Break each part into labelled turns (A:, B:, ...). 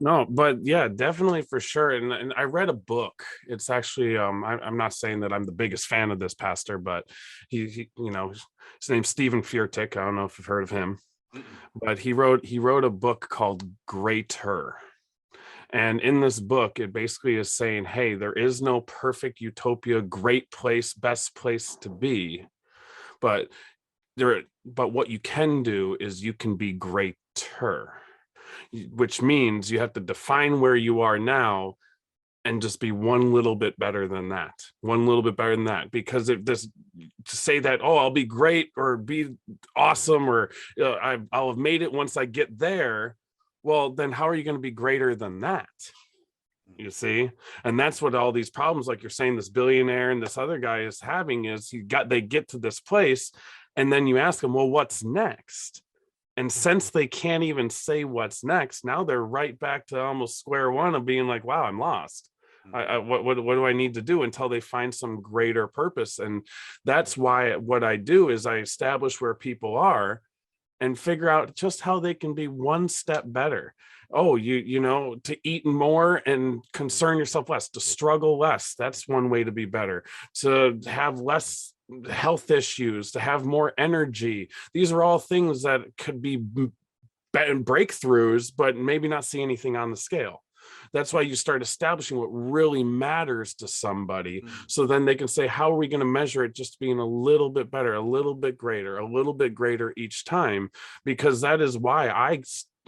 A: No, but yeah, definitely for sure. And I read a book. It's actually I'm not saying that I'm the biggest fan of this pastor, but his name's Stephen Furtick. I don't know if you've heard of him,
B: Mm-mm.
A: but he wrote a book called Greater. And in this book, it basically is saying, hey, there is no perfect utopia, great place, best place to be, but but what you can do is you can be greater, which means you have to define where you are now and just be one little bit better than that, one little bit better than that. Because if this to say that, oh, I'll be great or be awesome or I'll have made it once I get there, well, then how are you going to be greater than that? You see, and that's what all these problems, like you're saying, this billionaire and this other guy is having, is they get to this place, and then you ask them, well, what's next? And since they can't even say what's next, now they're right back to almost square one of being like, wow, I'm lost.
B: Mm-hmm.
A: What do I need to do until they find some greater purpose? And that's why what I do is I establish where people are and figure out just how they can be one step better. Oh, to eat more and concern yourself less, to struggle less. That's one way to be better, to have less health issues, to have more energy. These are all things that could be breakthroughs, but maybe not see anything on the scale. That's why you start establishing what really matters to somebody.
B: Mm-hmm.
A: So then they can say, how are we going to measure it just being a little bit better, a little bit greater, a little bit greater each time? Because that is why I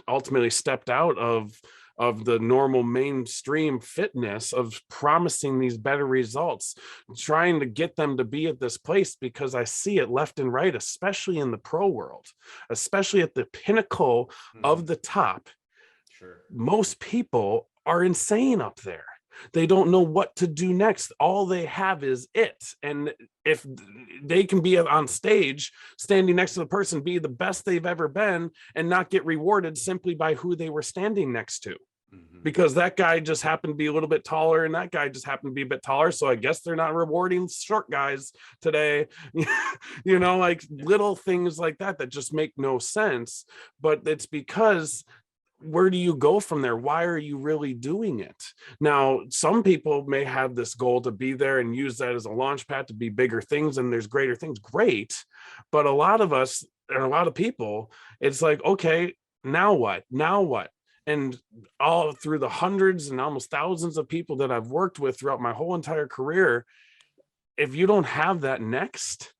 A: ultimately stepped out of the normal mainstream fitness of promising these better results, trying to get them to be at this place, because I see it left and right, especially in the pro world, especially at the pinnacle
B: Mm-hmm.
A: of the top.
B: Sure.
A: Most people are insane up there. They don't know what to do next. All they have is it. And if they can be on stage standing next to the person, be the best they've ever been, and not get rewarded simply by who they were standing next to,
B: Mm-hmm.
A: because that guy just happened to be a little bit taller and that guy just happened to be a bit taller, so I guess they're not rewarding short guys today. Like little things like that that just make no sense. But it's because, where do you go from there? Why are you really doing it? Now, some people may have this goal to be there and use that as a launch pad to be bigger things, and there's greater things. Great. But a lot of us and a lot of people, it's like, okay, now what? Now what? And all through the hundreds and almost thousands of people that I've worked with throughout my whole entire career, if you don't have that next,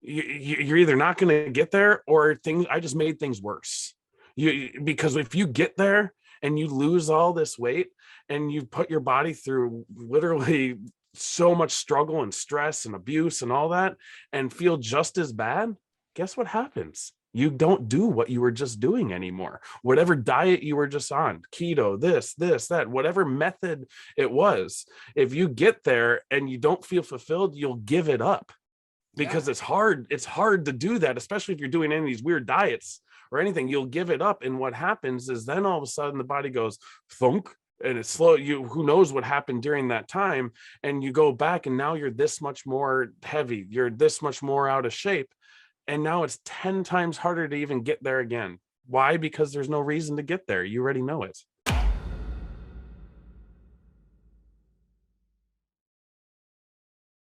A: you're either not going to get there, or things, I just made things worse. Because if you get there and you lose all this weight and you put your body through literally so much struggle and stress and abuse and all that, and feel just as bad, guess what happens? You don't do what you were just doing anymore. Whatever diet you were just on, keto, this, that, whatever method it was, if you get there and you don't feel fulfilled, you'll give it up,
B: Yeah.
A: because it's hard to do that, especially if you're doing any of these weird diets or anything. You'll give it up, and what happens is then all of a sudden the body goes thunk, and it's slow. You, who knows what happened during that time, and you go back and now you're this much more heavy, you're this much more out of shape, and now it's 10 times harder to even get there again. Why? Because there's no reason to get there, you already know it.